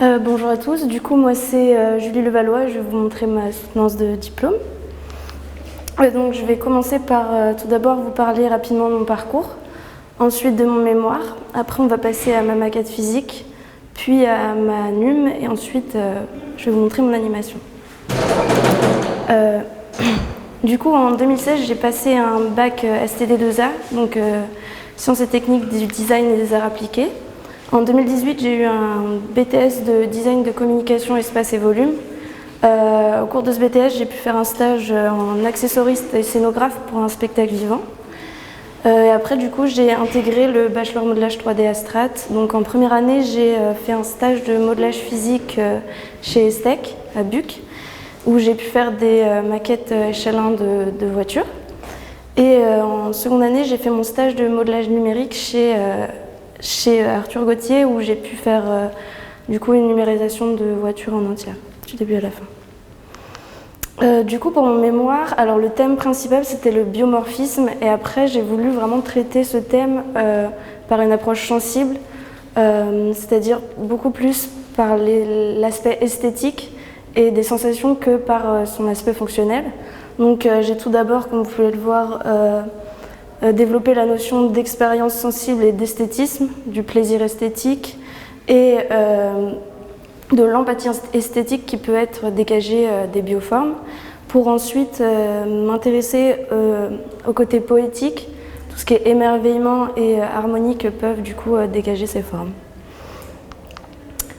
Bonjour à tous, du coup moi c'est Julie Levallois, je vais vous montrer ma soutenance de diplôme. Donc je vais commencer par tout d'abord vous parler rapidement de mon parcours, ensuite de mon mémoire, après on va passer à ma maquette physique, puis à ma NUM et ensuite je vais vous montrer mon animation. Du coup en 2016 j'ai passé un bac STD2A, donc sciences et techniques du design et des arts appliqués. En 2018, j'ai eu un BTS de design de communication, espace et volume. Au cours de ce BTS, j'ai pu faire un stage en accessoriste et scénographe pour un spectacle vivant. Et après, du coup, j'ai intégré le bachelor modelage 3D à Strat. Donc en première année, j'ai fait un stage de modelage physique chez Estec, à Buc, où j'ai pu faire des maquettes échelle 1 de voitures. Et en seconde année, j'ai fait mon stage de modelage numérique chez Arthur Gauthier, où j'ai pu faire du coup une numérisation de voitures en entière, du début à la fin. Du coup pour mon mémoire, alors le thème principal c'était le biomorphisme et après j'ai voulu vraiment traiter ce thème par une approche sensible, c'est-à-dire beaucoup plus par l'aspect esthétique et des sensations que par son aspect fonctionnel. Donc j'ai tout d'abord, comme vous pouvez le voir, développer la notion d'expérience sensible et d'esthétisme, du plaisir esthétique et de l'empathie esthétique qui peut être dégagée des bioformes, pour ensuite m'intéresser au côté poétique, tout ce qui est émerveillement et harmonie que peuvent du coup dégager ces formes.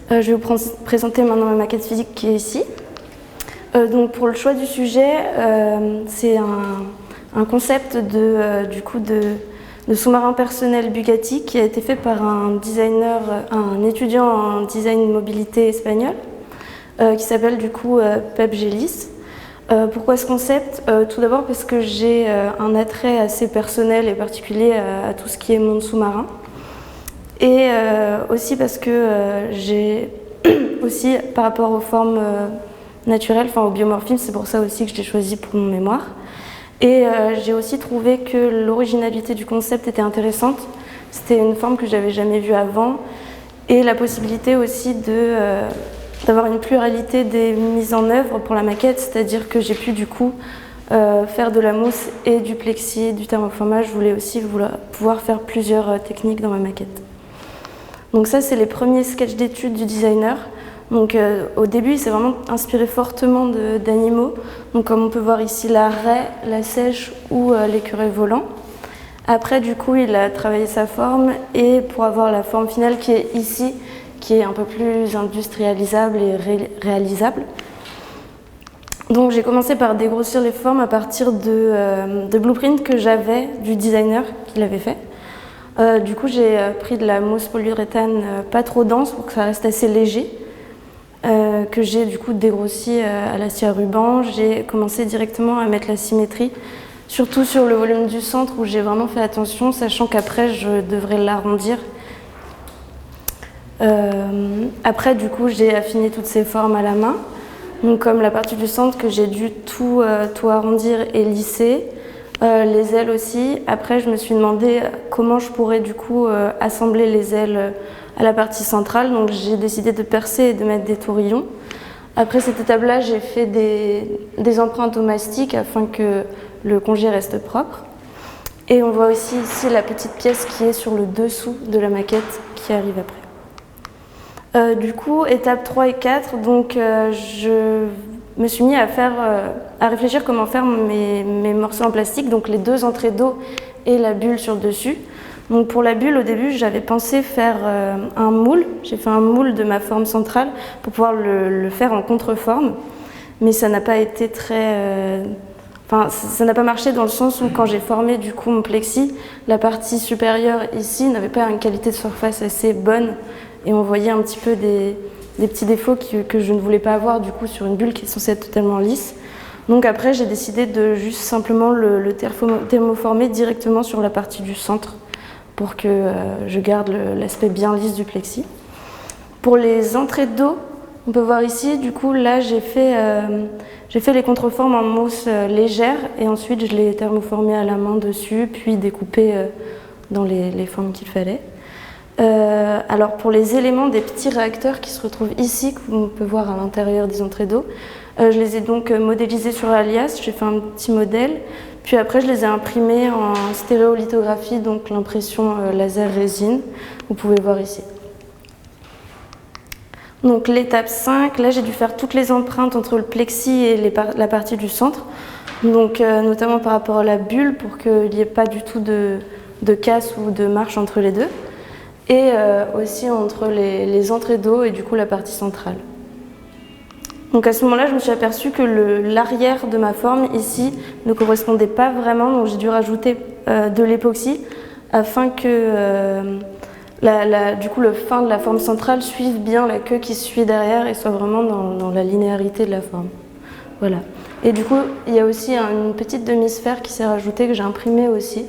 Je vais vous présenter maintenant ma maquette physique qui est ici. Donc pour le choix du sujet, c'est un concept de sous-marin personnel Bugatti qui a été fait par un étudiant en design mobilité espagnol qui s'appelle du coup Pep Gelis. Pourquoi ce concept? Tout d'abord parce que j'ai un attrait assez personnel et particulier à tout ce qui est monde sous-marin. Et aussi parce que j'ai aussi par rapport aux formes naturelles, enfin au biomorphisme, c'est pour ça aussi que je l'ai choisi pour mon mémoire. Et j'ai aussi trouvé que l'originalité du concept était intéressante. C'était une forme que j'avais jamais vue avant et la possibilité aussi d'avoir une pluralité des mises en œuvre pour la maquette, c'est-à-dire que j'ai pu du coup faire de la mousse et du plexi, du thermoformage. Je voulais aussi pouvoir faire plusieurs techniques dans ma maquette. Donc ça, c'est les premiers sketchs d'études du designer. Donc au début, il s'est vraiment inspiré fortement d'animaux. Donc comme on peut voir ici la raie, la seiche ou l'écureuil volant. Après, du coup, il a travaillé sa forme et pour avoir la forme finale qui est ici, qui est un peu plus industrialisable et réalisable. Donc j'ai commencé par dégrossir les formes à partir de blueprints que j'avais du designer qui l'avait fait. Du coup, j'ai pris de la mousse polyuréthane pas trop dense pour que ça reste assez léger. Que j'ai du coup dégrossi à la scie à ruban. J'ai commencé directement à mettre la symétrie, surtout sur le volume du centre où j'ai vraiment fait attention, sachant qu'après je devrais l'arrondir. Après du coup j'ai affiné toutes ces formes à la main, donc comme la partie du centre que j'ai dû tout arrondir et lisser, les ailes aussi. Après je me suis demandé comment je pourrais du coup assembler les ailes à la partie centrale, donc j'ai décidé de percer et de mettre des tourillons. Après cette étape-là, j'ai fait des empreintes au mastic afin que le congé reste propre. Et on voit aussi ici la petite pièce qui est sur le dessous de la maquette qui arrive après. Du coup, étape 3 et 4, donc je me suis mis à réfléchir comment faire mes morceaux en plastique, donc les deux entrées d'eau et la bulle sur le dessus. Donc pour la bulle, au début, j'avais pensé faire un moule. J'ai fait un moule de ma forme centrale pour pouvoir le faire en contreforme. Mais ça n'a pas été ça n'a pas marché dans le sens où quand j'ai formé du coup mon plexi, la partie supérieure ici n'avait pas une qualité de surface assez bonne. Et on voyait un petit peu des petits défauts que je ne voulais pas avoir du coup sur une bulle qui est censée être totalement lisse. Donc après, j'ai décidé de juste simplement le thermoformer directement sur la partie du centre, pour que je garde l'aspect bien lisse du plexi. Pour les entrées d'eau, on peut voir ici, du coup, là, j'ai fait les contreformes en mousse légère et ensuite je l'ai thermoformé à la main dessus, puis découpé dans les formes qu'il fallait. Alors pour les éléments des petits réacteurs qui se retrouvent ici, que l'on peut voir à l'intérieur des entrées d'eau, je les ai donc modélisés sur Alias, j'ai fait un petit modèle, puis après je les ai imprimés en stéréolithographie, donc l'impression laser résine, vous pouvez voir ici. Donc l'étape 5, là j'ai dû faire toutes les empreintes entre le plexi et la partie du centre, donc notamment par rapport à la bulle pour qu'il n'y ait pas du tout de casse ou de marche entre les deux, et aussi entre les entrées d'eau et du coup la partie centrale. Donc à ce moment-là, je me suis aperçue que l'arrière de ma forme ici ne correspondait pas vraiment, donc j'ai dû rajouter de l'époxy afin que du coup, le fin de la forme centrale suive bien la queue qui suit derrière et soit vraiment dans la linéarité de la forme. Voilà. Et du coup, il y a aussi une petite demi-sphère qui s'est rajoutée, que j'ai imprimée aussi,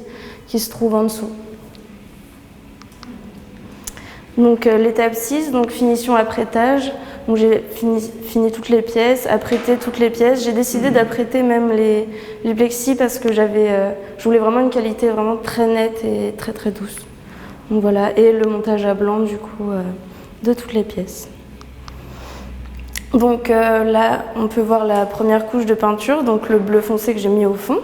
qui se trouve en dessous. Donc l'étape 6, donc finition apprêtage. Donc j'ai fini toutes les pièces, apprêté toutes les pièces. J'ai décidé d'apprêter même les plexis parce que je voulais vraiment une qualité vraiment très nette et très très douce. Donc voilà, et le montage à blanc du coup de toutes les pièces. Donc là, on peut voir la première couche de peinture, donc le bleu foncé que j'ai mis au fond.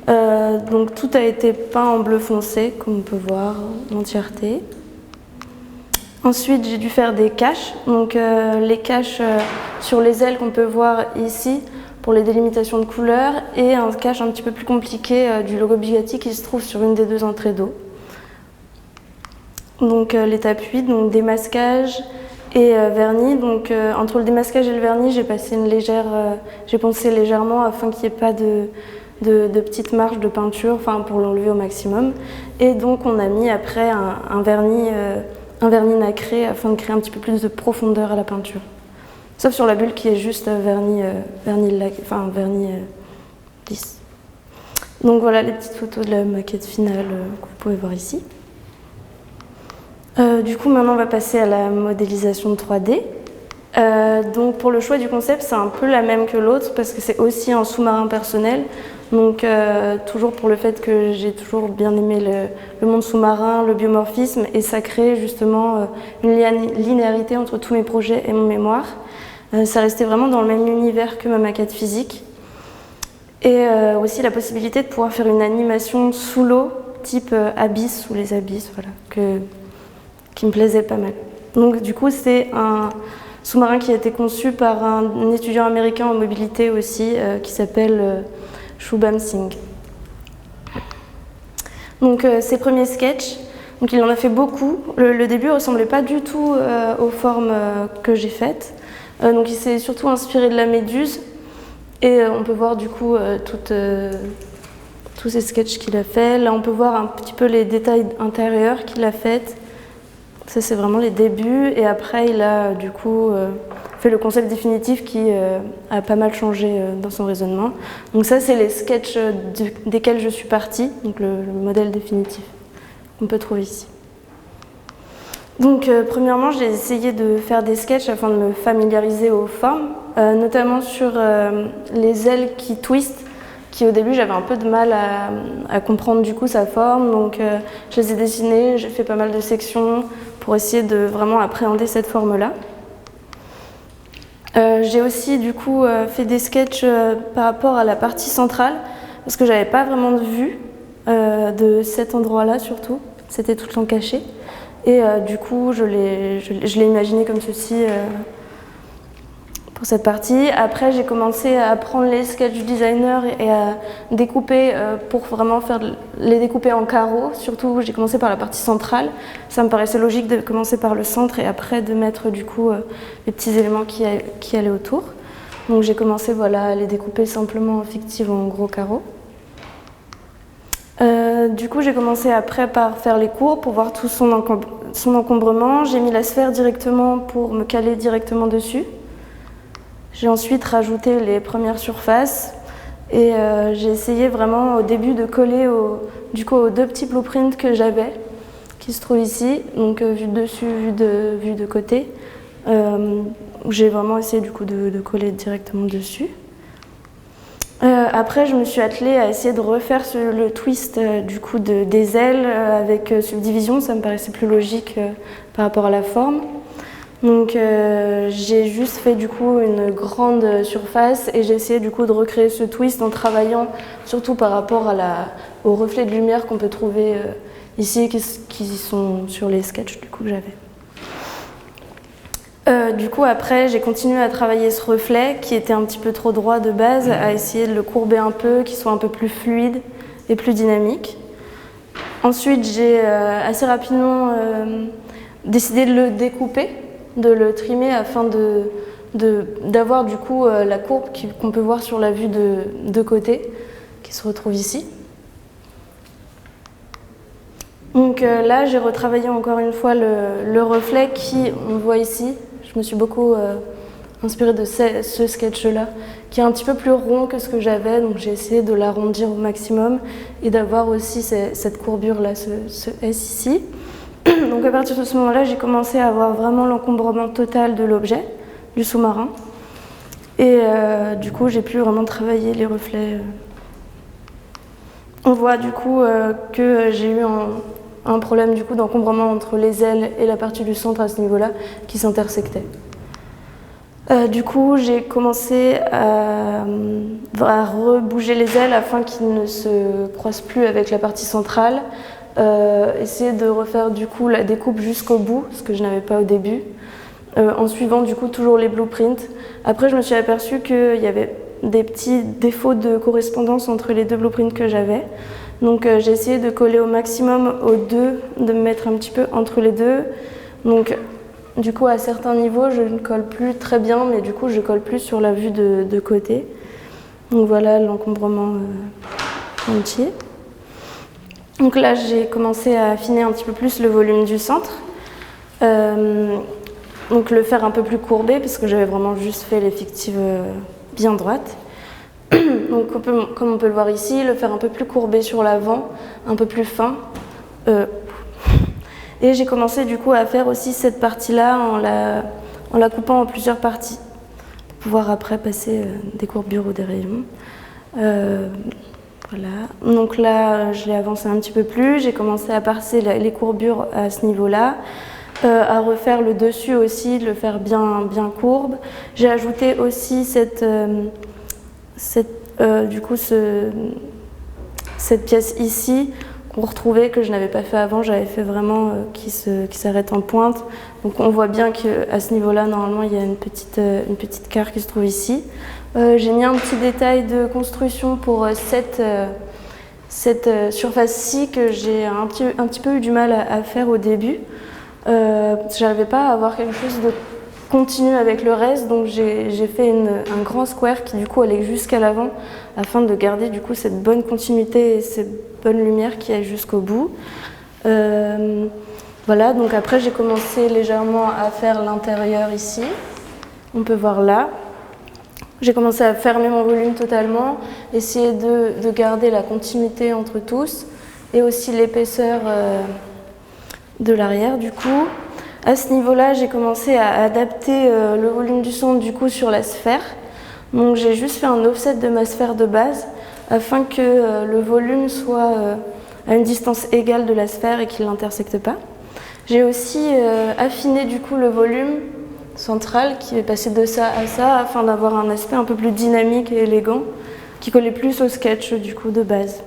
Donc tout a été peint en bleu foncé, comme on peut voir, l'entièreté. Ensuite, j'ai dû faire des caches, donc les caches sur les ailes qu'on peut voir ici pour les délimitations de couleurs, et un cache un petit peu plus compliqué du logo Bugatti qui se trouve sur une des deux entrées d'eau. Donc l'étape 8, donc démasquage et vernis. Donc entre le démasquage et le vernis, j'ai poncé légèrement afin qu'il n'y ait pas de petites marges de peinture, enfin pour l'enlever au maximum. Et donc on a mis après un vernis nacré afin de créer un petit peu plus de profondeur à la peinture. Sauf sur la bulle qui est juste vernis lisse. Donc voilà les petites photos de la maquette finale que vous pouvez voir ici. Du coup, maintenant, on va passer à la modélisation de 3D. Donc, pour le choix du concept, c'est un peu la même que l'autre parce que c'est aussi un sous-marin personnel. Donc, toujours pour le fait que j'ai toujours bien aimé le monde sous-marin, le biomorphisme, et ça crée justement une linéarité entre tous mes projets et mon mémoire. Ça restait vraiment dans le même univers que ma maquette physique. Et aussi la possibilité de pouvoir faire une animation sous l'eau, type abysse ou les abysses, voilà, qui me plaisait pas mal. Donc du coup, c'est un sous-marin qui a été conçu par un étudiant américain en mobilité aussi, qui s'appelle Shubham Singh. Donc ses premiers sketchs, donc il en a fait beaucoup. Le début ne ressemblait pas du tout aux formes que j'ai faites. Donc il s'est surtout inspiré de la méduse. Et on peut voir du coup tous ces sketchs qu'il a fait. Là, on peut voir un petit peu les détails intérieurs qu'il a fait. Ça, c'est vraiment les débuts. Et après, il a du coup fait le concept définitif qui a pas mal changé dans son raisonnement. Donc ça, c'est les sketchs desquels je suis partie, donc le modèle définitif qu'on peut trouver ici. Donc premièrement, j'ai essayé de faire des sketchs afin de me familiariser aux formes, notamment sur les ailes qui twistent, qui au début j'avais un peu de mal à comprendre du coup sa forme. Donc je les ai dessinées, j'ai fait pas mal de sections pour essayer de vraiment appréhender cette forme-là. J'ai aussi du coup fait des sketchs par rapport à la partie centrale, parce que j'avais pas vraiment de vue de cet endroit-là surtout, c'était tout le temps caché. Et du coup, je l'ai imaginé comme ceci pour cette partie. Après, j'ai commencé à prendre les sketchs du designer et à découper pour vraiment les découper en carreaux. Surtout, j'ai commencé par la partie centrale. Ça me paraissait logique de commencer par le centre et après de mettre du coup les petits éléments qui allaient autour. Donc j'ai commencé à les découper simplement en fictive en gros carreaux. Du coup, j'ai commencé après par faire les courbes pour voir tout son encombrement. J'ai mis la sphère directement pour me caler directement dessus. J'ai ensuite rajouté les premières surfaces et j'ai essayé vraiment au début de coller aux deux petits blueprints que j'avais, qui se trouvent ici, donc vue de dessus, vue de côté. J'ai vraiment essayé du coup de coller directement dessus. Après, je me suis attelée à essayer de refaire le twist du coup des ailes avec subdivision. Ça me paraissait plus logique par rapport à la forme. Donc j'ai juste fait du coup une grande surface et j'ai essayé du coup de recréer ce twist en travaillant surtout par rapport aux reflets de lumière qu'on peut trouver ici qui sont sur les sketchs du coup que j'avais. Du coup, après, j'ai continué à travailler ce reflet qui était un petit peu trop droit de base, à essayer de le courber un peu, qu'il soit un peu plus fluide et plus dynamique. Ensuite, j'ai assez rapidement décidé de le découper, de le trimer afin d'avoir du coup la courbe qu'on peut voir sur la vue de côté, qui se retrouve ici. Donc là, j'ai retravaillé encore une fois le reflet qui, on le voit ici. Je me suis beaucoup inspirée de ce sketch-là, qui est un petit peu plus rond que ce que j'avais, donc j'ai essayé de l'arrondir au maximum et d'avoir aussi cette courbure-là, ce S ici. Donc à partir de ce moment-là, j'ai commencé à avoir vraiment l'encombrement total de l'objet, du sous-marin. Et du coup, j'ai pu vraiment travailler les reflets. On voit du coup que j'ai eu un problème du coup d'encombrement entre les ailes et la partie du centre à ce niveau-là qui s'intersectaient. Du coup, j'ai commencé à rebouger les ailes afin qu'ils ne se croisent plus avec la partie centrale. Essayer de refaire du coup la découpe jusqu'au bout, ce que je n'avais pas au début, en suivant du coup toujours les blueprints. Après, je me suis aperçue qu'il y avait des petits défauts de correspondance entre les deux blueprints que j'avais. Donc j'ai essayé de coller au maximum aux deux, de me mettre un petit peu entre les deux. Donc du coup à certains niveaux je ne colle plus très bien, mais du coup je colle plus sur la vue de côté. Donc voilà l'encombrement entier. Donc là j'ai commencé à affiner un petit peu plus le volume du centre. Donc le faire un peu plus courbé parce que j'avais vraiment juste fait les fictives bien droites. Donc comme on peut le voir ici, le faire un peu plus courbé sur l'avant, un peu plus fin. Et j'ai commencé du coup à faire aussi cette partie-là en la coupant en plusieurs parties pour pouvoir après passer des courbures ou des rayons. Voilà. Donc là, je l'ai avancé un petit peu plus, j'ai commencé à passer les courbures à ce niveau-là. À refaire le dessus aussi, de le faire bien courbe. J'ai ajouté aussi cette pièce ici qu'on retrouvait, que je n'avais pas fait avant, j'avais fait vraiment qui s'arrête en pointe. Donc on voit bien qu'à ce niveau-là, normalement, il y a une petite carre qui se trouve ici. J'ai mis un petit détail de construction pour cette surface-ci que j'ai un petit peu eu du mal à faire au début. Je n'arrivais pas à avoir quelque chose de continu avec le reste, donc j'ai fait un grand square qui du coup allait jusqu'à l'avant afin de garder du coup cette bonne continuité et cette bonne lumière qui est jusqu'au bout. Voilà, donc après j'ai commencé légèrement à faire l'intérieur ici, on peut voir là. J'ai commencé à fermer mon volume totalement, essayer de garder la continuité entre tous et aussi l'épaisseur de l'arrière du coup. À ce niveau-là, j'ai commencé à adapter le volume du son du coup sur la sphère. Donc j'ai juste fait un offset de ma sphère de base afin que le volume soit à une distance égale de la sphère et qu'il n'intersecte pas. J'ai aussi affiné du coup le volume central qui est passé de ça à ça afin d'avoir un aspect un peu plus dynamique et élégant qui collait plus au sketch du coup de base.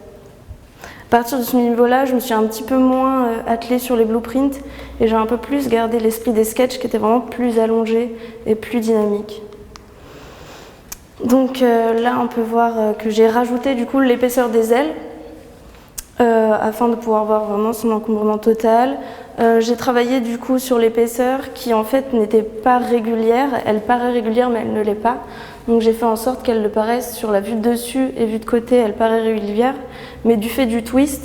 À partir de ce niveau-là, je me suis un petit peu moins attelée sur les blueprints et j'ai un peu plus gardé l'esprit des sketchs qui était vraiment plus allongé et plus dynamique. Donc là, on peut voir que j'ai rajouté du coup l'épaisseur des ailes afin de pouvoir voir vraiment son encombrement total. J'ai travaillé du coup sur l'épaisseur qui en fait n'était pas régulière. Elle paraît régulière mais elle ne l'est pas. Donc j'ai fait en sorte qu'elle le paraisse sur la vue de dessus et vue de côté, elle paraît régulière. Mais du fait du twist,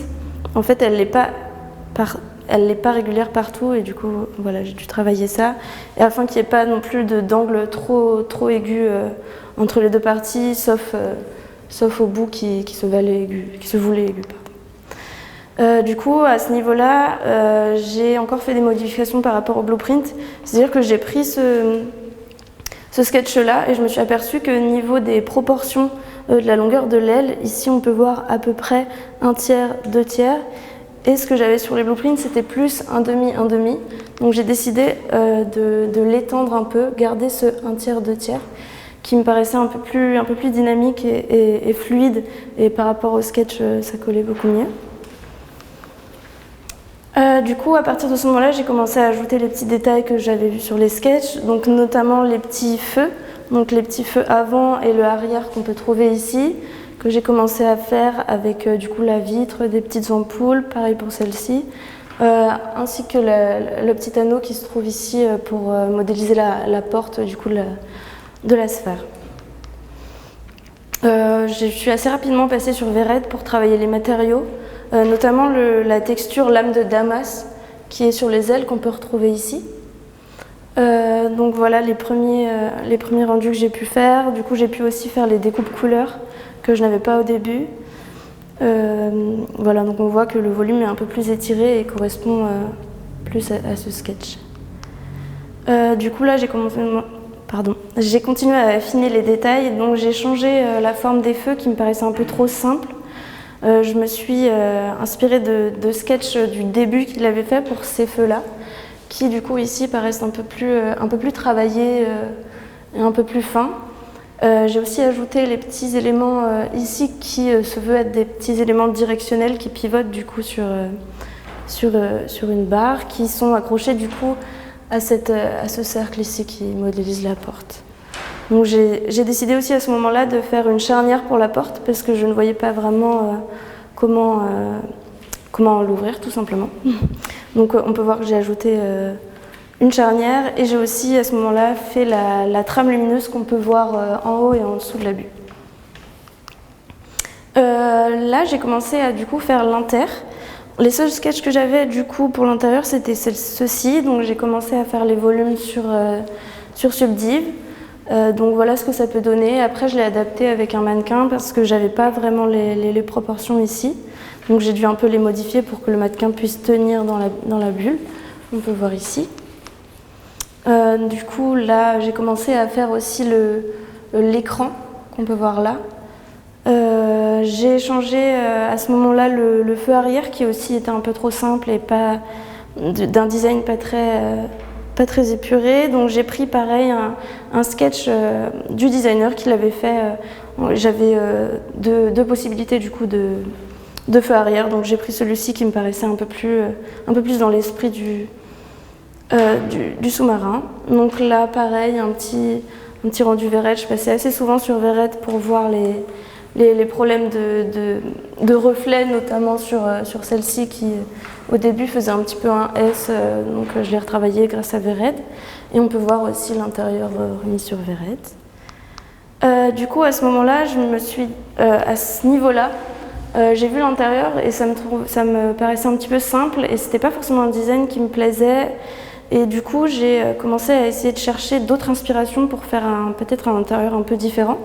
en fait elle n'est pas régulière partout et du coup voilà, j'ai dû travailler ça. Et afin qu'il n'y ait pas non plus d'angle trop aigu entre les deux parties, sauf au bout qui se voulait aigu. Du coup, à ce niveau-là, j'ai encore fait des modifications par rapport au blueprint. C'est-à-dire que j'ai pris ce sketch-là et je me suis aperçue que au niveau des proportions de la longueur de l'aile. Ici, on peut voir à peu près 1/3, 2/3. Et ce que j'avais sur les blueprints, c'était plus 1/2, 1/2. Donc j'ai décidé de l'étendre un peu, garder ce 1/3, 2/3, qui me paraissait un peu plus dynamique et fluide. Et par rapport au sketch, ça collait beaucoup mieux. Du coup, à partir de ce moment-là, j'ai commencé à ajouter les petits détails que j'avais vus sur les sketchs, donc notamment les petits feux, donc les petits feux avant et le arrière qu'on peut trouver ici, que j'ai commencé à faire avec du coup la vitre, des petites ampoules, pareil pour celle-ci, ainsi que le petit anneau qui se trouve ici pour modéliser la porte du coup de la sphère. Je suis assez rapidement passée sur Vered pour travailler les matériaux, notamment la texture lame de Damas qui est sur les ailes qu'on peut retrouver ici. Donc voilà les premiers rendus que j'ai pu faire. Du coup, j'ai pu aussi faire les découpes couleurs que je n'avais pas au début. Voilà, donc on voit que le volume est un peu plus étiré et correspond plus à ce sketch. Du coup, là, j'ai continué à affiner les détails, donc j'ai changé la forme des feux qui me paraissait un peu trop simple. Je me suis inspirée de sketchs du début qu'il avait fait pour ces feux-là, qui du coup ici paraissent un peu plus travaillés et un peu plus fins. J'ai aussi ajouté les petits éléments ici qui se veulent être des petits éléments directionnels qui pivotent du coup sur une barre, qui sont accrochés du coup à ce cercle ici qui modélise la porte. Donc j'ai décidé aussi à ce moment-là de faire une charnière pour la porte parce que je ne voyais pas vraiment comment l'ouvrir tout simplement. Donc on peut voir que j'ai ajouté une charnière et j'ai aussi à ce moment-là fait la trame lumineuse qu'on peut voir en haut et en dessous de la bulle. Là j'ai commencé à du coup faire l'inter. Les seuls sketchs que j'avais du coup pour l'intérieur c'était ceux-ci, donc j'ai commencé à faire les volumes sur Subdiv. Donc voilà ce que ça peut donner. Après je l'ai adapté avec un mannequin parce que j'avais pas vraiment les proportions ici. Donc j'ai dû un peu les modifier pour que le mannequin puisse tenir dans la bulle. On peut voir ici. Du coup là j'ai commencé à faire aussi l'écran qu'on peut voir là. J'ai changé à ce moment-là le feu arrière qui aussi était un peu trop simple et d'un design pas très épuré. Donc j'ai pris pareil un sketch du designer qui l'avait fait. J'avais deux possibilités du coup de feu arrière. Donc j'ai pris celui-ci qui me paraissait un peu plus dans l'esprit du sous-marin. Donc là pareil un petit rendu Vered. Je passais assez souvent sur Vered pour voir les problèmes de reflets, notamment sur celle-ci qui au début faisait un petit peu un S, donc je l'ai retravaillé grâce à Vered. Et on peut voir aussi l'intérieur remis sur Vered. Du coup à ce moment-là, je me suis à ce niveau-là, j'ai vu l'intérieur et ça me paraissait un petit peu simple et c'était pas forcément un design qui me plaisait. Et du coup j'ai commencé à essayer de chercher d'autres inspirations pour faire peut-être un intérieur un peu différent.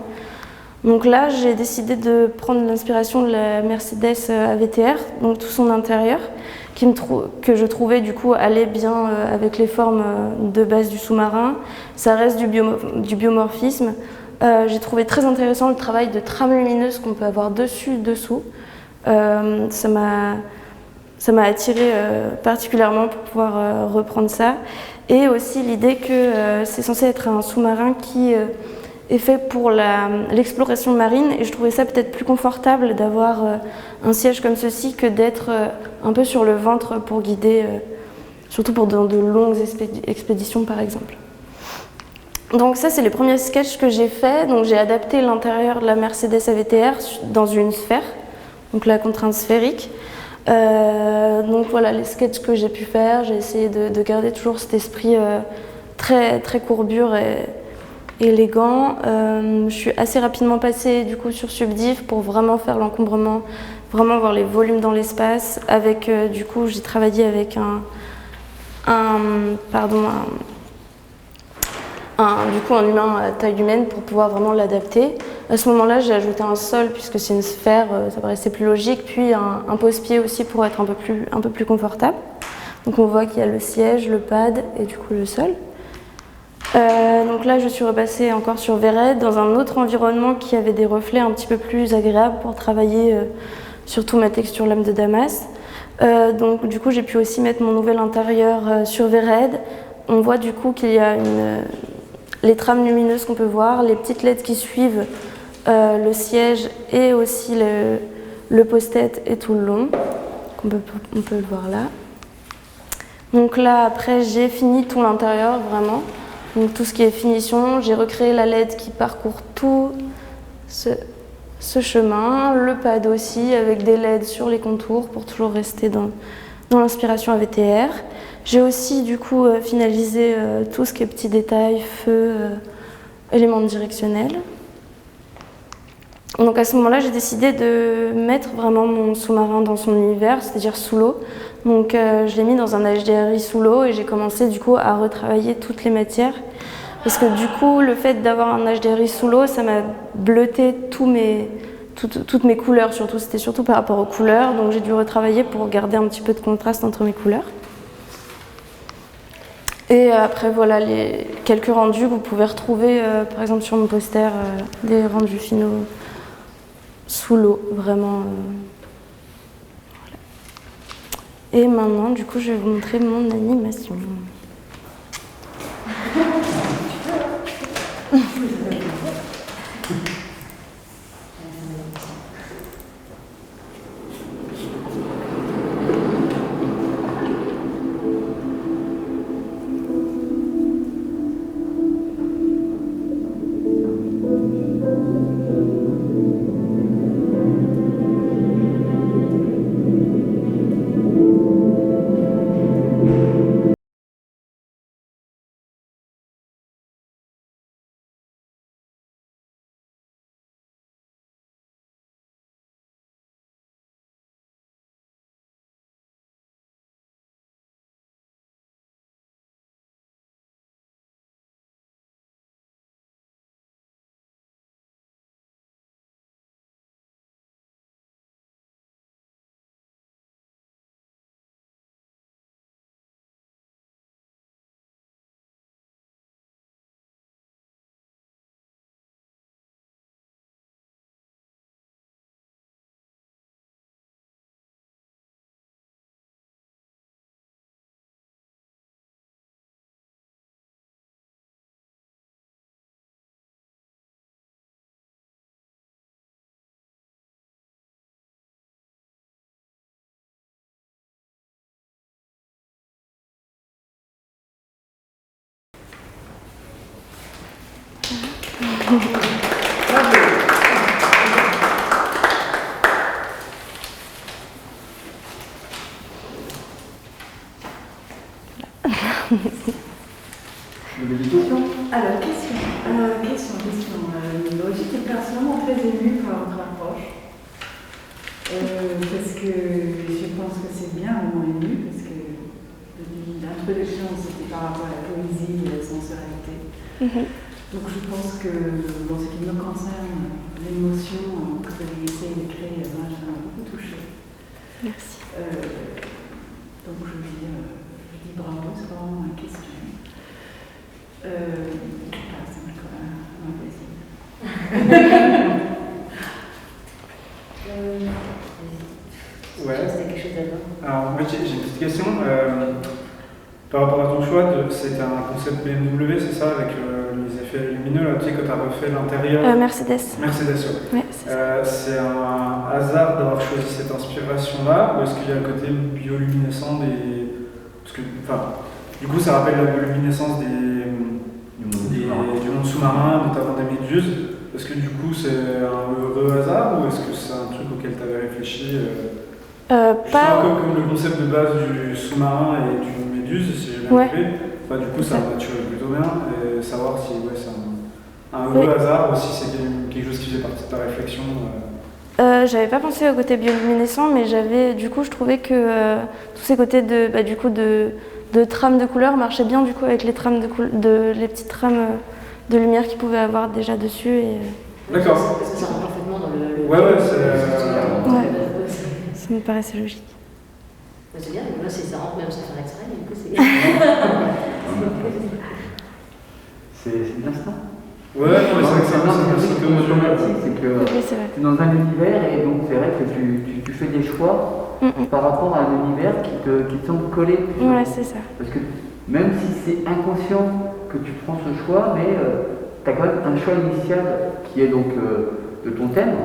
Donc là, j'ai décidé de prendre l'inspiration de la Mercedes AVTR, donc tout son intérieur, que je trouvais du coup allait bien avec les formes de base du sous-marin. Ça reste du biomorphisme. J'ai trouvé très intéressant le travail de trame lumineuse qu'on peut avoir dessus, dessous. Ça m'a attiré particulièrement pour pouvoir reprendre ça. Et aussi l'idée que c'est censé être un sous-marin qui est fait pour l'exploration marine et je trouvais ça peut-être plus confortable d'avoir un siège comme ceci que d'être un peu sur le ventre pour guider, surtout pour dans de longues expéditions par exemple. Donc ça c'est les premiers sketchs que j'ai fait. Donc j'ai adapté l'intérieur de la Mercedes AVTR dans une sphère, donc la contrainte sphérique. Donc voilà les sketchs que j'ai pu faire. J'ai essayé de garder toujours cet esprit très, très courbure et élégant. Je suis assez rapidement passée du coup sur Subdiv pour vraiment faire l'encombrement, vraiment voir les volumes dans l'espace. Avec du coup j'ai travaillé avec un humain à taille humaine pour pouvoir vraiment l'adapter. À ce moment-là, j'ai ajouté un sol puisque c'est une sphère, ça paraissait plus logique, puis un pose-pied aussi pour être un peu plus confortable. Donc on voit qu'il y a le siège, le pad et du coup le sol. Donc là, je suis repassée encore sur VRED dans un autre environnement qui avait des reflets un petit peu plus agréables pour travailler surtout ma texture lame de Damas. Donc du coup, j'ai pu aussi mettre mon nouvel intérieur sur VRED. On voit du coup qu'il y a les trames lumineuses qu'on peut voir, les petites LED qui suivent le siège et aussi le post-it et tout le long. On peut le voir là. Donc là, après, j'ai fini tout l'intérieur, vraiment. Donc tout ce qui est finition, j'ai recréé la LED qui parcourt tout ce chemin, le pad aussi, avec des LED sur les contours pour toujours rester dans l'inspiration AVTR. J'ai aussi du coup finalisé tout ce qui est petits détails, feu, éléments directionnels. Donc à ce moment-là, j'ai décidé de mettre vraiment mon sous-marin dans son univers, c'est-à-dire sous l'eau. Donc je l'ai mis dans un HDRI sous l'eau et j'ai commencé du coup à retravailler toutes les matières. Parce que du coup, le fait d'avoir un HDRI sous l'eau, ça m'a bleuté toutes mes couleurs, c'était surtout par rapport aux couleurs. Donc j'ai dû retravailler pour garder un petit peu de contraste entre mes couleurs. Et après, voilà les quelques rendus. Vous pouvez retrouver, par exemple sur mon poster, des rendus finaux sous l'eau, vraiment. Voilà. Et maintenant, du coup, je vais vous montrer mon animation. Alors, question. J'étais personnellement très émue par votre approche. Parce que je pense que c'est bien au moins ému, parce que l'introduction c'était par rapport à la poésie et la sensualité. Donc je pense que dans ce qui me concerne, l'émotion que vous avez essayé de créer, moi ça m'a beaucoup touchée. Merci. Donc je dis bravo, c'est vraiment ma question. Ça m'a quand même un plaisir. Ouais. C'était quelque chose d'avant. Alors, moi j'ai une petite question. Par rapport à ton choix, c'était un concept BMW, c'est ça, avec les effets lumineux, là, tu sais, que tu as refait l'intérieur. Mercedes. Mercedes, ouais. C'est un hasard d'avoir choisi cette inspiration-là, ou est-ce qu'il y a le côté bioluminescent des. Parce que, enfin, du coup, ça rappelle la bioluminescence du monde sous-marin, notamment des méduses. Est-ce que du coup, c'est un heureux hasard, ou est-ce que c'est un truc auquel tu avais réfléchi Pas comme le concept de base du sous-marin et du méduse, si j'ai bien compris. Enfin, du coup, ça mature plutôt bien. Et savoir si c'est un heureux hasard ou si c'est quelque chose qui faisait partie de ta réflexion. J'avais pas pensé au côté bioluminescent, mais je trouvais que tous ces côtés de trames de couleurs marchaient bien du coup avec les trames les petites trames de lumière qu'ils pouvaient avoir déjà dessus. Et... D'accord. Parce que ça rentre parfaitement dans le. Ouais, c'est. Ça me paraissait logique. C'est bien, mais là ça rentre même sans faire exprès, du coup c'est. C'est bien ça. Ouais, non, mais c'est vrai que c'est comme automatique, c'est que Oui, c'est vrai. tu es dans un univers et donc c'est vrai que tu fais des choix par rapport à un univers qui te semble collé. Ouais, c'est ça. Parce que même si c'est inconscient que tu prends ce choix, mais tu as quand même un choix initial qui est donc de ton thème.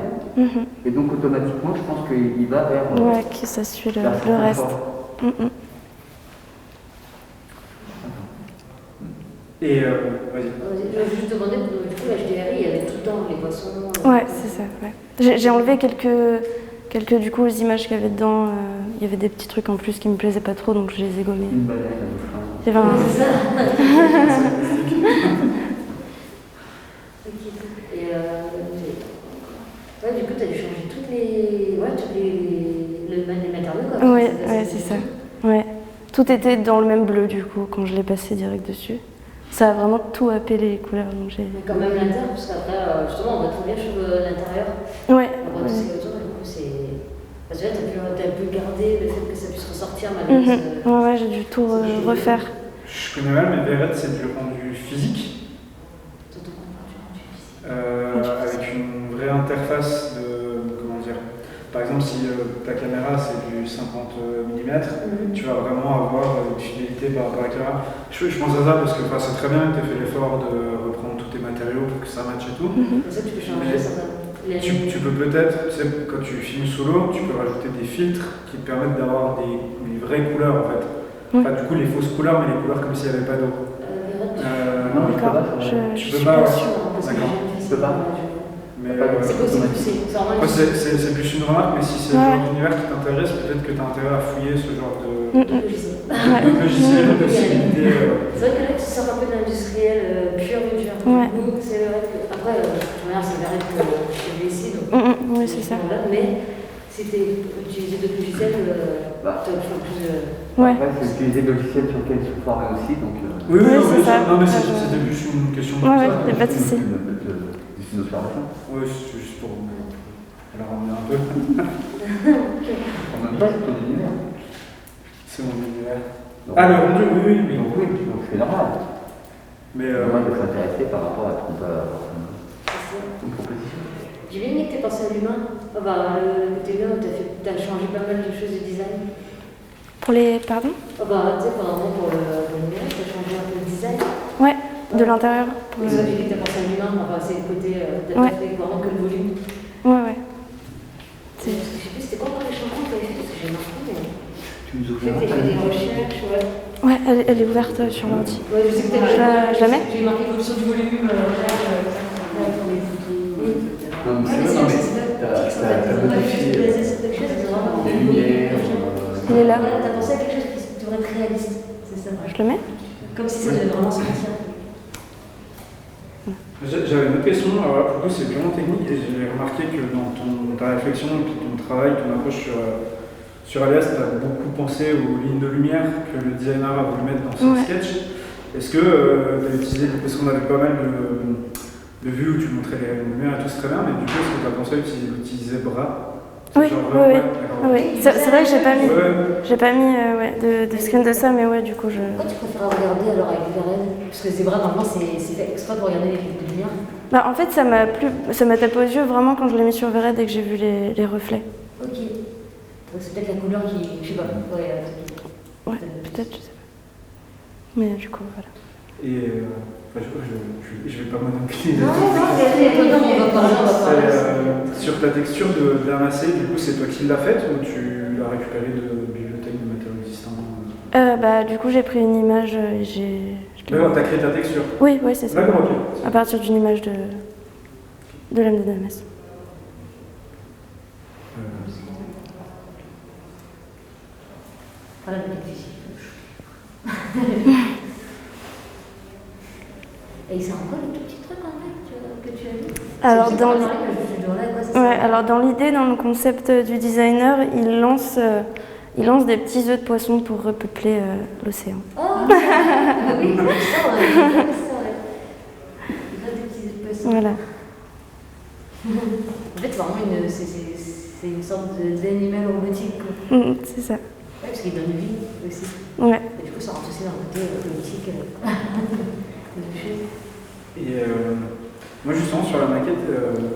Et donc automatiquement, je pense qu'il va vers. Ouais, que ça suit le reste. Et vas-y. Je vais juste demander, du coup, la HDRI, il y avait tout le temps les poissons. Ouais, c'est ça. Ouais. J'ai enlevé quelques du coup les images qu'il y avait dedans. Il y avait des petits trucs en plus qui me plaisaient pas trop, donc je les ai gommés. Une baleine, Il y avait un... C'est ça. Et ouais, du coup, tu as dû changer les matériaux, quoi. Ouais, c'est ça. Ouais. Tout était dans le même bleu, du coup, quand je l'ai passé direct dessus. Ça a vraiment tout happé les couleurs. Donc j'ai... Mais quand même l'intérieur, parce qu'après, justement, on voit trop bien sur l'intérieur. Ouais. On voit tout ce qu'il y a autour, et du coup, c'est... Parce que là, t'as pu garder le fait que ça puisse ressortir malgré Ouais, j'ai dû tout refaire. Je connais mal, mais Verret, c'est du rendu physique. Avec une vraie interface de. Comment dire. Par exemple, si ta caméra c'est du 50 mm, tu vas vraiment avoir une fidélité par rapport à la caméra. Je pense à ça parce que c'est très bien que tu aies fait l'effort de reprendre tous tes matériaux pour que ça matche et tout. Ça, tu peux changer ça. Tu peux peut-être, tu sais, quand tu filmes solo, tu peux rajouter des filtres qui te permettent d'avoir des vraies couleurs en fait. Enfin, du coup, les fausses couleurs, mais les couleurs comme s'il n'y avait pas d'eau. Non, d'accord. Tu peux pas. D'accord. Tu peux pas. Mais c'est possible, c'est plus une remarque, mais si c'est le genre d'univers qui t'intéresse, peut-être que tu as intérêt à fouiller ce genre de logiciel, de possibilités. C'est vrai que là, tu sors un peu de l'industriel pur et dur. Nous, c'est vrai que. Après, c'est vrai que j'ai vu ici, donc. Oui, c'est ça. Mais si tu utiliser d'autres logiciels, tu as plus. Ouais. C'est utiliser le logiciel sur lequel ils sont formés aussi. Donc, oui, c'est ça. Non, mais c'était plus une question de ouais, ça. Ouais, pas de soucis. Oui, c'est juste pour la ramener un peu. En même temps, c'est ton univers. C'est mon univers. Donc, le rendu, oui. Donc c'est normal. Mais c'est normal de s'intéresser par rapport à ce qu'on peut avoir une proposition. J'ai bien aimé que tu aies pensé à l'humain. Le côté humain, tu as changé pas mal de choses de design. Pour les... Pardon? Tu sais, par exemple, pour le numérique, tu as changé un peu le design. Ouais, de l'intérieur. Pour j'ai dit que tu as pensé à l'humain, c'est le côté d'adapter vraiment que le volume. Ouais. Je sais plus, c'était quoi encore les changements que tu avais fait, parce que j'ai marqué, mais. Tu nous ouvres Tu fait des recherches, ouais. Ouais, elle est ouverte sur l'ordi. Ouais, je sais que je la mets. J'ai marqué évolution du volume, pour les photos. Non, mais c'est vrai, t'as modifié les lumières. Il est là. T'as pensé à quelque chose qui devrait être réaliste, c'est ça? Je le mets? Comme si ça devait vraiment sortir. J'avais une autre question, alors là, pour le coup c'est purement technique et j'ai remarqué que dans ta réflexion, ton travail, ton approche sur Alias, tu as beaucoup pensé aux lignes de lumière que le designer a voulu mettre dans son sketch. Est-ce que tu as utilisé, parce qu'on avait pas mal de vues où tu montrais les lignes de lumière et tout, c'est très bien, mais du coup est-ce que tu as pensé à utiliser l'outil Zebra? Oui. C'est vrai que j'ai pas mis de screen de ça, mais ouais, du coup je... Pourquoi tu préfères regarder alors avec Verred? Parce que Zebra, normalement, c'est fait exprès pour regarder les lignes de lumière. Bah en fait, ça m'a tapé aux yeux vraiment quand je l'ai mis sur Verred et que j'ai vu les reflets. Ok. C'est peut-être la couleur qui... Je sais pas. Ouais, peut-être, je sais pas. Mais du coup, voilà. Et je vais pas monopoliser. Non, on va parler. Sur ta texture d'amasser, du coup, c'est toi qui l'as faite ou tu l'as récupérée de bibliothèque de matériaux existants? Bah du coup, j'ai pris une image et j'ai... D'accord, t'as créé ta texture? Oui, c'est ça. D'accord, ok. À partir d'une image de lame de Damas. Voilà, et il sert encore le tout petit truc en fait que tu as vu? Alors dans l'idée, dans le concept du designer, il lance des petits œufs de poisson pour repeupler l'océan. Oh oui, c'est ça, il a des petits œufs de poisson. Voilà. En fait, vraiment, c'est une sorte d'animal robotique. C'est ça. Ouais, parce qu'il donne vie aussi. Ouais. Et du coup, ça rentre aussi dans le côté politique. Et moi, justement, sur la maquette,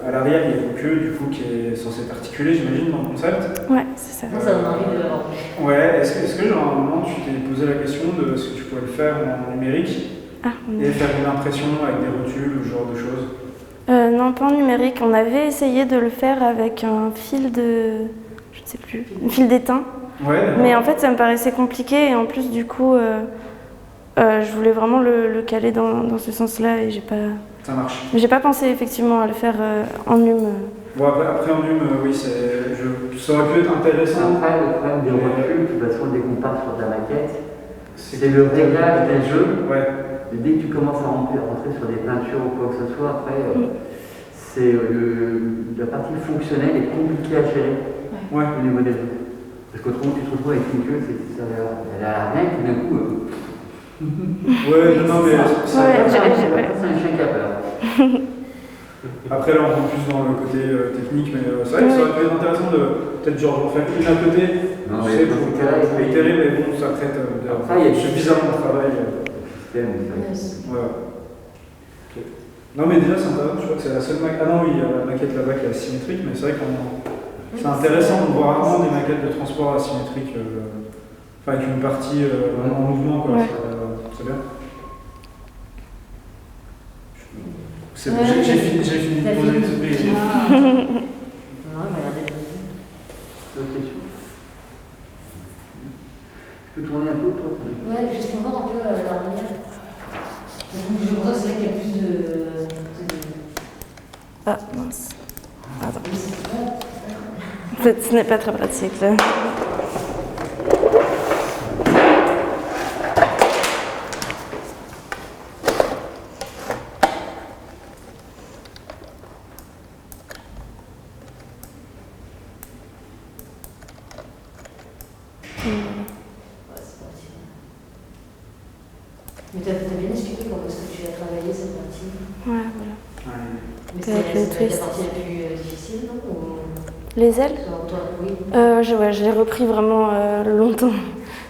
à l'arrière, il y a une queue du coup qui est censée être articulée, j'imagine, dans le concept. Ouais, c'est ça. Ça donne envie de l'avoir. Ouais, est-ce que genre, à un moment, tu t'es posé la question de ce que tu pouvais le faire en numérique Ah, et faire une impression avec des rotules ou ce genre de choses? non, pas en numérique. On avait essayé de le faire avec un fil de... je ne sais plus, un fil d'étain. Ouais, d'accord. Mais en fait, ça me paraissait compliqué et en plus, du coup, je voulais vraiment le caler dans ce sens-là et Ça marche. j'ai pas pensé effectivement à le faire en num. Bon, après en hume, oui, ça aurait pu être intéressant. Après, le problème des reculs, de toute façon, dès qu'on part sur de la maquette, c'est le réglage des jeux. Ouais. Et dès que tu commences à rentrer sur des peintures ou quoi que ce soit, après, c'est la partie fonctionnelle est compliquée à gérer Ouais. au niveau des jeux. Parce qu'autrement, tu te retrouves avec une queue, elle a rien, tout d'un coup. Ouais, non, mais C'est un chien qui a peur. après, là, on rentre plus dans le côté technique, mais c'est vrai que ça aurait pu être intéressant de peut-être genre faire une à côté, Non, tu mais sais, dans pour ce cas-là, itérer, mais bon, ça traite Après, il y a suffisamment de travail. Voilà. Ok. Non, mais déjà, c'est intéressant, je crois que c'est la seule maquette. Ah non, oui, il y a la maquette là-bas qui est asymétrique, mais c'est vrai que c'est intéressant de voir rarement des maquettes de transport asymétriques, enfin, avec une partie vraiment en mouvement, quoi. Ouais. C'est bien. C'est bon, j'ai fini de poser toutes les questions. Non, mais regardez. D'autres questions? Tu peux tourner un peu, toi? Ouais, juste pour voir un peu l'arrière. Je vois, c'est vrai qu'il y a plus de... Ah, mince. Pardon. Peut-être ce n'est pas très pratique là. Ouais, c'est parti. Mais t'as bien expliqué comment est-ce que tu as travaillé cette partie. Ouais, voilà. Mais Avec le c'est la twist. partie la plus difficile, non? Ou... Les ailes Selon toi, oui. je l'ai repris vraiment longtemps.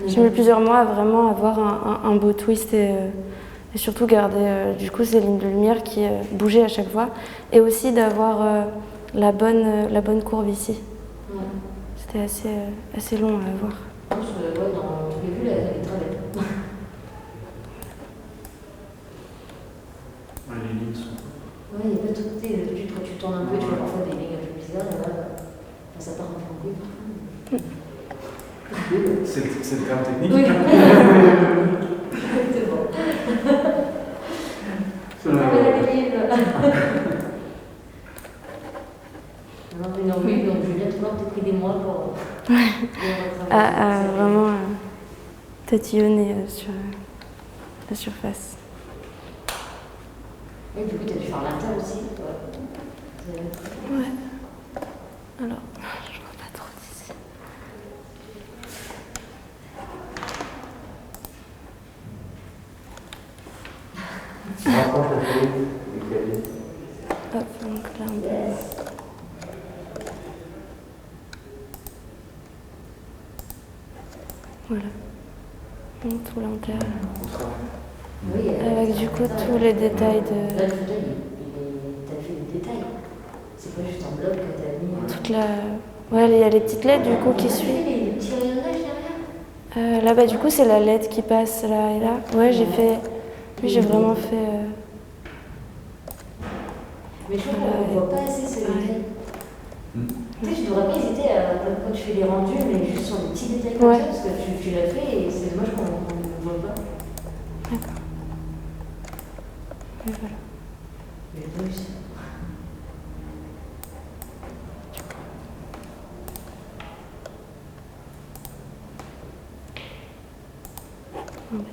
J'ai mis plusieurs mois à vraiment avoir un beau twist et surtout garder du coup ces lignes de lumière qui bougeaient à chaque fois et aussi d'avoir la bonne courbe ici. Ouais. C'était assez long à avoir. Je pense que, ouais, dans tous les vues, elle est très belle. Ouais, les lignes sont. Ouais, il y a pas de truc, tu sais, d'habitude, quand tu tournes un peu, tu vois parfois des lignes un peu bizarres, et là, ça part un peu en couille parfois. C'est le terme technique. Oui. C'est bon. Non, mais la ligne. Non, mais non, oui, donc Julien, tu vois, t'as pris des mois pour. Vraiment tatillonner sur la surface. Et du coup, tu as dû faire l'inter aussi. Ouais. Alors, je vois pas trop d'ici. Rapproche la souris du clavier. Hop, donc là on peut... Voilà. Donc tout l'intérieur. Oui, Avec du coup tous les détails de... Là, le fauteuil, t'as fait des détails. C'est pas juste un bloc que t'as mis. Toute la... Ouais, il y a les petites LED du coup qui Tu suivent. fais les petits rayonnages derrière. Là bas du coup c'est la LED qui passe là et là. Ouais, j'ai fait... Oui, j'ai vraiment fait... Mais je trouve qu'on ne voit pas assez ces détails. Tu sais, je devrais pas hésiter quand tu fais les rendus, mais juste sur des petits détails comme Ouais. ça, parce que tu l'as fait et c'est dommage qu'on ne voit pas. D'accord. Et voilà. Mais oui, En fait.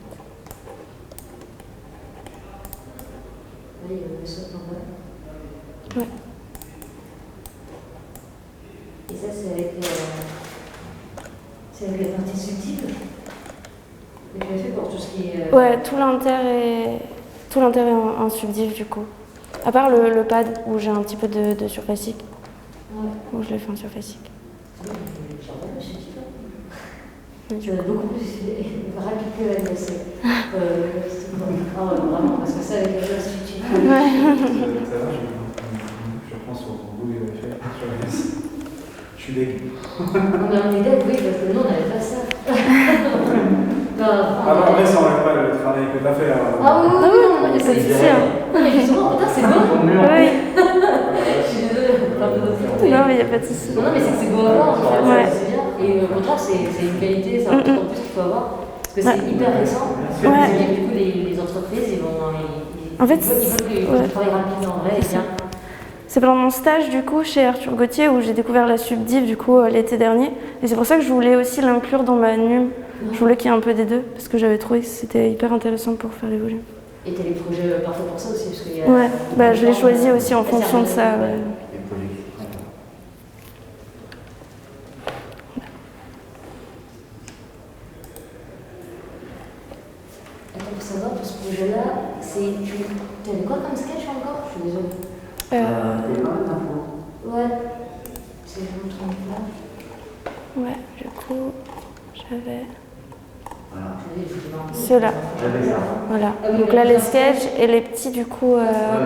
oui, il y a le saut en bas. Ouais. Et ça, c'est avec la partie subtile. Et tu l'as fait pour tout ce qui est. Ouais, tout l'intérieur est en subdiv du coup. À part le pad où j'ai un petit peu de surfacique. Ouais. Où je l'ai fait en surfacique. Oui, j'en ai le subtil. C'est beaucoup plus rapide que la glacée. Vraiment, parce que ça, avec la glace subtile. Je suis dégueu. On a une idée, oui, parce que nous, on n'avait pas ça. Après, ça n'enlève pas le travail que tu as fait. Ah oui, non, c'est difficile. Non, mais justement, putain, c'est bon. Oui. Je suis désolée. Non, mais il n'y a pas de souci. Non, mais c'est beau à voir, en fait, Ouais. c'est bien. Et au contraire, c'est une qualité, c'est un truc en plus qu'il faut avoir. Parce que c'est hyper récent. Ouais. Et du coup, les entreprises, ils vont. En fait, ils veulent que tu travailles rapidement en vrai, et bien. C'est pendant mon stage du coup chez Arthur Gauthier où j'ai découvert la subdiv du coup l'été dernier. Et c'est pour ça que je voulais aussi l'inclure dans ma NUM. Je voulais qu'il y ait un peu des deux parce que j'avais trouvé que c'était hyper intéressant pour faire les volumes. Et t'as les projets parfaits pour ça aussi parce qu'il y a. Ouais, bah, je l'ai choisi aussi en fonction de ça. Ouais. Attends, pour savoir, pour ce projet-là, tu avais quoi comme sketch encore? Je suis désolée. Il y a pas mal d'infos. Ouais. Si je me trompe pas. Ouais, du coup, j'avais Voilà. ceux-là. J'avais ça. Voilà. Donc là, les sketchs et les petits du coup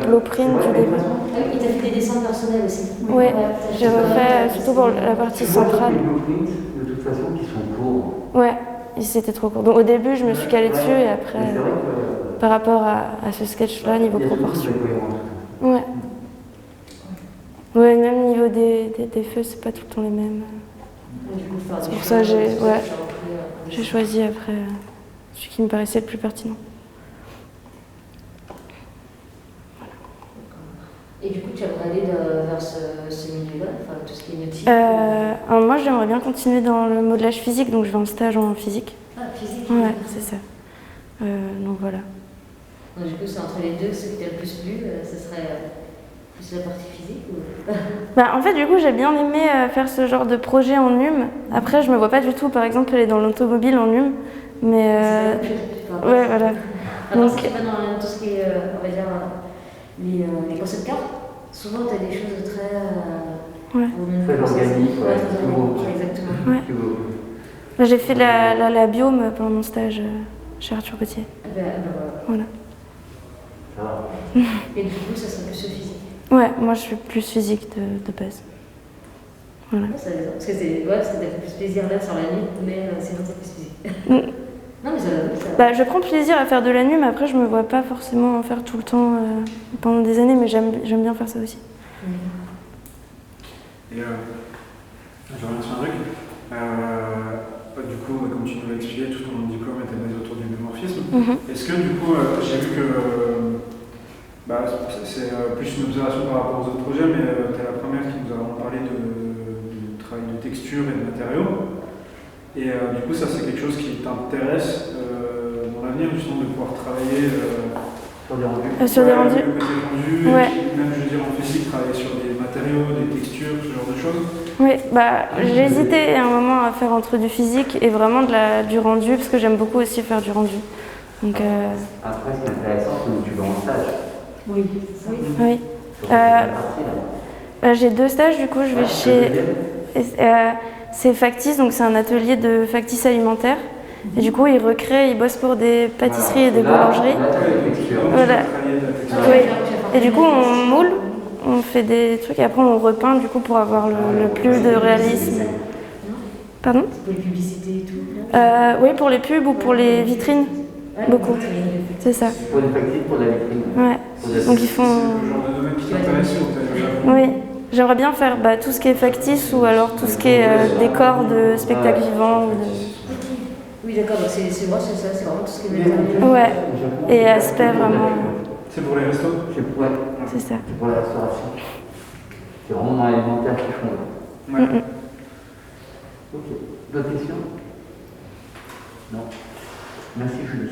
blueprint du début. Ah oui, il t'a fait des dessins personnels aussi. Ouais, j'ai refait surtout pour la partie centrale. Les blueprints, de toute façon, qui sont courts. Ouais, c'était trop court. Donc au début, je me suis calée dessus et après, Mais c'est vrai que. par rapport à ce sketch-là, niveau il y a proportion. surtout de la cohérence. Ouais. Ouais, même niveau des feux, c'est pas tout le temps les mêmes. C'est pour ça que j'ai choisi après celui qui me paraissait le plus pertinent. Et du coup, tu aimerais aller vers ce milieu-là, enfin tout ce qui est nautique Alors moi, j'aimerais bien continuer dans le modelage physique, donc je vais en stage en physique. Ah, physique. Ouais, c'est ça. Donc voilà. Donc, du coup, c'est entre les deux, ce qui t'a le plus plu, ce serait plus la partie physique ou... Bah, en fait, du coup, j'ai bien aimé faire ce genre de projet en NUM. Après, je me vois pas du tout, par exemple, aller dans l'automobile en NUM. Mais ouais, voilà. Après, Donc, c'est pas dans tout ce qui est, on va dire, les concept cars. Souvent, tu as des choses très... Ouais. Très organique, ouais, ouais. très organique, exactement. Ouais. Bah, j'ai fait la biome pendant mon stage chez Arthur Gauthier. Ah ben, Voilà. Ça va. Et du coup, ça serait plus ce physique. Ouais, moi, je suis plus physique de base. Voilà. Ah, ça a raison. Parce que ça fait plus plaisir là sur la nuit, mais sinon, c'est plus physique. Mm. Non, mais ça... Bah, je prends plaisir à faire de la NUM, mais après, je me vois pas forcément en faire tout le temps pendant des années, mais j'aime bien faire ça aussi. Et je reviens sur un truc. Du coup, comme tu nous l'as expliqué, tout ton diplôme était basé autour du biomorphisme. Est-ce que du coup, j'ai vu que c'est plus une observation par rapport aux autres projets, mais tu es la première qui nous a vraiment parlé de travail de texture et de matériaux. Et du coup, ça c'est quelque chose qui t'intéresse dans l'avenir, justement, de pouvoir travailler Sur des rendus. Sur des rendus. le côté rendu, Ouais. et même je veux dire en physique, travailler sur des matériaux, des textures, ce genre de choses. Oui, bah, j'ai hésité à un moment à faire entre du physique et vraiment du rendu, parce que j'aime beaucoup aussi faire du rendu. Donc, Après, ce qui est intéressant, c'est que tu vas en stage. Oui. oui. Sur cette partie-là. Bah, j'ai 2 stages, du coup, je vais chez... c'est Factice, donc c'est un atelier de factice alimentaire. Et du coup, ils recréent, ils bossent pour des pâtisseries et des boulangeries. Là, tu as la texture. Voilà. Travailler de la texture. Oui. Et du coup, on moule, on fait des trucs et après on repeint du coup pour avoir le plus de réalisme. Pardon? Pour les publicités et tout. Oui, pour les pubs ou pour les vitrines. Beaucoup. C'est ça. Pour les factices, pour la vitrine. Ouais. Donc ils font... C'est le genre de domaine qui t'intéresse ou t'as Oui. J'aimerais bien faire tout ce qui est factice ou alors tout ce qui est décor de spectacles vivants. Ou Oui, d'accord, bah, c'est moi, c'est ça, c'est vraiment tout ce qui est de... matériel. Ouais. Et aspect vraiment... C'est pour les restos? Ouais, C'est ça. c'est pour la restauration. C'est vraiment dans l'alimentaire qu'ils font. Là. Ouais. Ok. D'autres questions? Non. Merci Julie.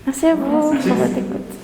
Merci à vous Merci. pour votre écoute.